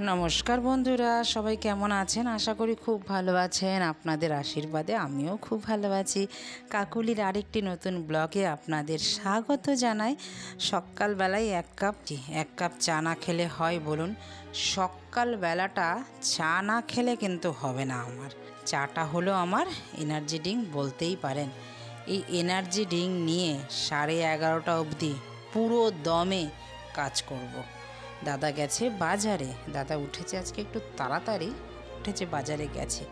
নমস্কার বন্ধুরা, সবাই কেমন আছেন? আশা করি খুব ভালো আছেন। আপনাদের আশীর্বাদে আমিও খুব ভালো আছি। কাকুলির আরেকটি নতুন ব্লগে আপনাদের স্বাগত জানাই। সকালবেলায় এক কাপ চা না খেলে হয় বলুন? সকালবেলাটা চা না খেলে কিন্তু হবে না। আমার চাটা হলো আমার এনার্জি ড্রিঙ্ক বলতেই পারেন। এই এনার্জি ড্রিঙ্ক নিয়ে 11:30 অবধি পুরো দমে কাজ করব। দাদা গেছে বাজারে। দাদা উঠেছে আজকে একটু তাড়াতাড়ি, উঠেছে বাজারে গেছে।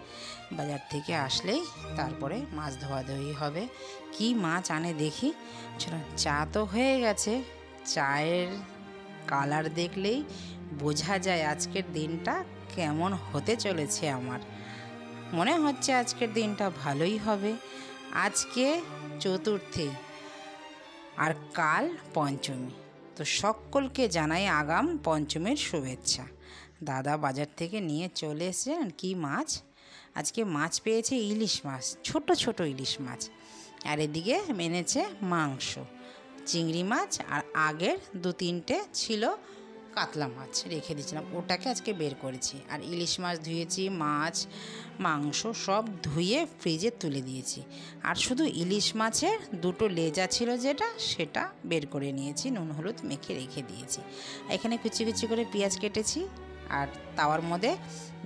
বাজার থেকে আসলেই তারপরে মাছ ধোয়াধুয়ি হবে। কি মাছ আনে দেখি। চা তো হয়ে গেছে। চায়ের কালার দেখলেই বোঝা যায় আজকের দিনটা কেমন হতে চলেছে। আমার মনে হচ্ছে আজকের দিনটা ভালোই হবে। আজকে চতুর্থী আর কাল পঞ্চমী, তো সকলকে জানাই আগাম পঞ্চমীর শুভেচ্ছা। দাদা বাজার থেকে নিয়ে চলে এসেছেন কি মাছ? আজকে মাছ পেয়েছে ইলিশ মাছ, ছোট ছোট ইলিশ মাছ। আর এদিকে এনেছে মাংস, চিংড়ি মাছ, আর আগের 2-3টে ছিল কাতলা মাছ রেখে দিয়েছিলাম, ওটাকে আজকে বের করেছি। আর ইলিশ মাছ ধুয়েছি, মাছ মাংস সব ধুয়ে ফ্রিজে তুলে দিয়েছি। আর শুধু ইলিশ মাছের 2টো লেজা ছিল যেটা, সেটা বের করে নিয়েছি, নুন হলুদ মেখে রেখে দিয়েছি। এখানে কুচি কুচি করে পেঁয়াজ কেটেছি আর তাওয়ার মধ্যে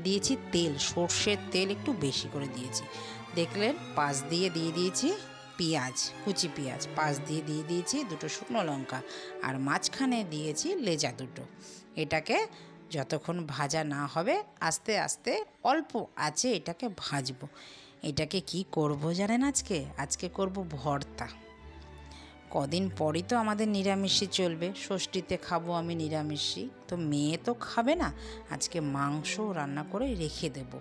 দিয়েছি তেল, সর্ষের তেল একটু বেশি করে দিয়েছি। দেখলেন পাশ দিয়ে দিয়েছি পেঁয়াজ, কুচি পেঁয়াজ, পাশ দিয়ে দিয়েছি 2টো শুকনো লঙ্কা, আর মাঝখানে দিয়েছি লেজা 2টো। এটাকে যতক্ষণ ভাজা না হবে আস্তে আস্তে অল্প আছে এটাকে ভাজবো। এটাকে কি করব জানেন? আজকে করব ভর্তা। কদিন পরই তো আমাদের নিরামিষই চলবে, ষষ্ঠীতে খাবো আমি নিরামিষই, তো মেয়ে তো খাবে না। আজকে মাংস রান্না করে রেখে দেব,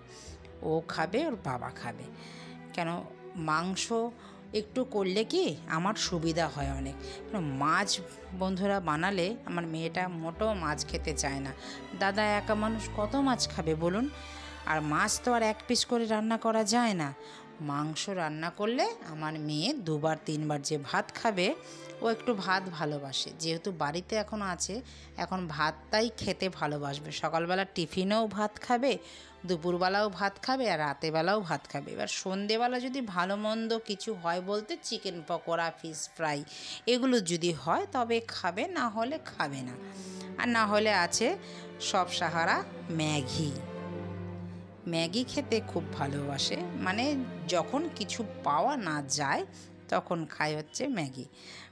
ও খাবে, ওর বাবা খাবে। কেন মাংস একটু করলে কি আমার সুবিধা হয় অনেক। মাছ বন্ধুরা বানালে আমার মেয়েটা মোটেও মাছ খেতে চায় না। দাদা একা মানুষ কত মাছ খাবে বলুন? আর মাছ তো আর 1 পিস করে রান্না করা যায় না। মাংস রান্না করলে আমার মেয়ে 2-3 বার যে ভাত খাবে, ও একটু ভাত ভালোবাসে। যেহেতু বাড়িতে এখন আছে, এখন ভাতটাই খেতে ভালোবাসবে। সকালবেলা টিফিনেও ভাত খাবে, দুপুরবেলাও ভাত খাবে, আর রাতেরবেলাও ভাত খাবে। এবার সন্ধেবেলা যদি ভালো মন্দ কিছু হয় বলতে চিকেন পকোড়া, ফিশ ফ্রাই এগুলো যদি হয় তবে খাবে, না হলে খাবে না। আর না হলে আছে সব সাহারা ম্যাগি খেতে খুব ভালোবাসে। মানে যখন কিছু পাওয়া না যায় তখন খায় হচ্ছে ম্যাগি।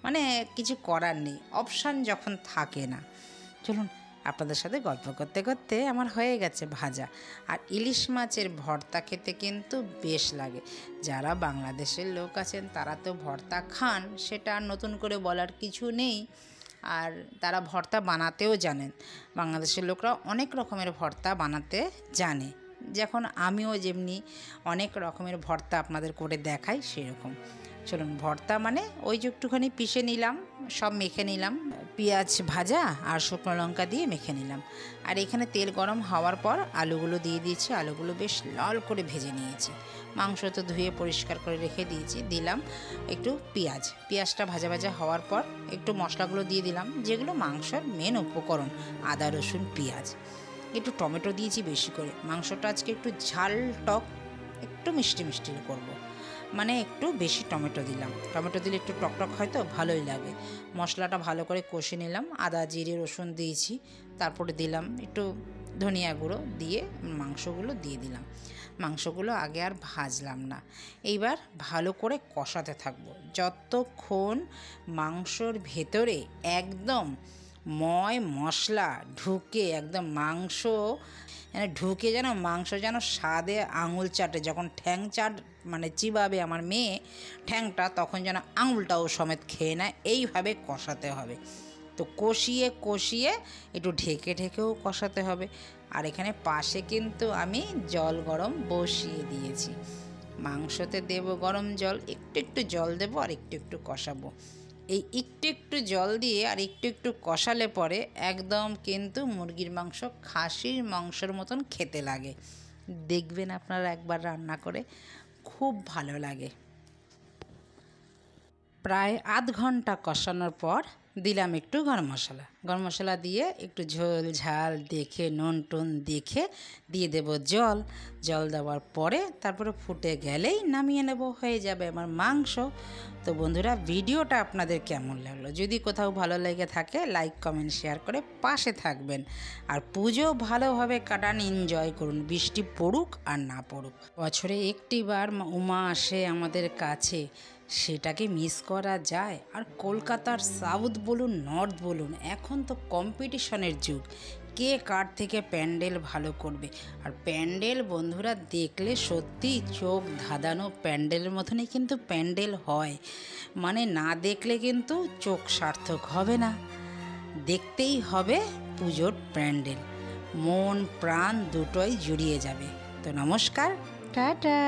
মানে কিছু করার নেই, অপশান যখন থাকে না। চলুন আপনাদের সাথে গল্প করতে করতে আমার হয়ে গেছে ভাজা। আর ইলিশ মাছের ভর্তা খেতে কিন্তু বেশ লাগে। যারা বাংলাদেশের লোক আছেন তারা তো ভর্তা খান, সেটা নতুন করে বলার কিছু নেই। আর তারা ভর্তা বানাতেও জানেন। বাংলাদেশের লোকরা অনেক রকমের ভর্তা বানাতে জানে, যখন আমিও যেমনি অনেক রকমের ভর্তা আপনাদের করে দেখাই সেরকম। চলুন, ভর্তা মানে ওই যে একটুখানি পিষে নিলাম, সব মেখে নিলাম, পেঁয়াজ ভাজা আর শুকনো লঙ্কা দিয়ে মেখে নিলাম। আর এখানে তেল গরম হওয়ার পর আলুগুলো দিয়ে দিয়েছি, আলুগুলো বেশ লাল করে ভেজে নিয়েছি। মাংস তো ধুয়ে পরিষ্কার করে রেখে দিয়েছি, দিলাম একটু পেঁয়াজটা ভাজা ভাজা হওয়ার পর একটু মশলাগুলো দিয়ে দিলাম, যেগুলো মাংসের মেন উপকরণ, আদা রসুন পেঁয়াজ। একটু টমেটো দিয়েছি বেশি করে। মাংসটা আজকে একটু ঝাল টক একটু মিষ্টি মিষ্টি করব, মানে একটু বেশি টমেটো দিলাম। টমেটো দিলে একটু টকটক হয় তো ভালোই লাগে। মশলাটা ভালো করে কষে নিলাম, আদা জিরে রসুন দিয়েছি, তারপরে দিলাম একটু ধনিয়া গুঁড়ো, দিয়ে মাংসগুলো দিয়ে দিলাম। মাংসগুলো আগে আর ভাজলাম না, এইবার ভালো করে কষাতে থাকবো যতক্ষণ মাংসর ভেতরে একদম মশলা ঢুকে, একদম মাংস ঢুকে, যেন মাংস যেন স্বাদে আঙুল চাটে। যখন ঠ্যাং মানে চিবাবে আমার মেয়ে ঠ্যাংটা, তখন যেন আঙুলটাও সমেত খেয়ে নেয়। এইভাবে কষাতে হবে। তো কষিয়ে একটু ঢেকেও কষাতে হবে। আর এখানে পাশে কিন্তু আমি জল গরম বসিয়ে দিয়েছি। মাংসতে দেব গরম জল, একটু জল দেবো আর একটু কষাবো। এই একটু জল দিয়ে আর একটু কষালে পরে একদম কিন্তু মুরগির মাংস খাসির মাংসের মতন খেতে লাগে। দেখবেন আপনারা একবার রান্না করে, খুব ভালো লাগে। প্রায় আধ ঘন্টা কষানোর পর দিলাম একটু গরম মশলা দিয়ে একটু ঝোল ঝাল দেখে নুন টুন দেখে দিয়ে দেব জল দেওয়ার পরে তারপরে ফুটে গেলেই নামিয়ে নেব, হয়ে যাবে আমার মাংস। তো বন্ধুরা, ভিডিওটা আপনাদের কেমন লাগলো? যদি কোথাও ভালো লেগে থাকে লাইক কমেন্ট শেয়ার করে পাশে থাকবেন। আর পুজো ভালোভাবে কাটান, এনজয় করুন, বৃষ্টি পড়ুক আর না পড়ুক। বছরে একটিবার উমা আসে আমাদের কাছে, সেটাকে মিস করা যায়? আর কলকাতার সাউথ বলুন নর্থ বলুন, এখন তো কম্পিটিশনের যুগ, কে কার থেকে প্যান্ডেল ভালো করবে। আর প্যান্ডেল বন্ধুরা দেখলে সত্যি চোখ ধাঁধানো প্যান্ডেলের মতনই কিন্তু প্যান্ডেল হয়, মানে না দেখলে কিন্তু চোখ সার্থক হবে না, দেখতেই হবে পুজোর প্যান্ডেল, মন প্রাণ দুটোই জুড়িয়ে যাবে। তো নমস্কার, টাটা।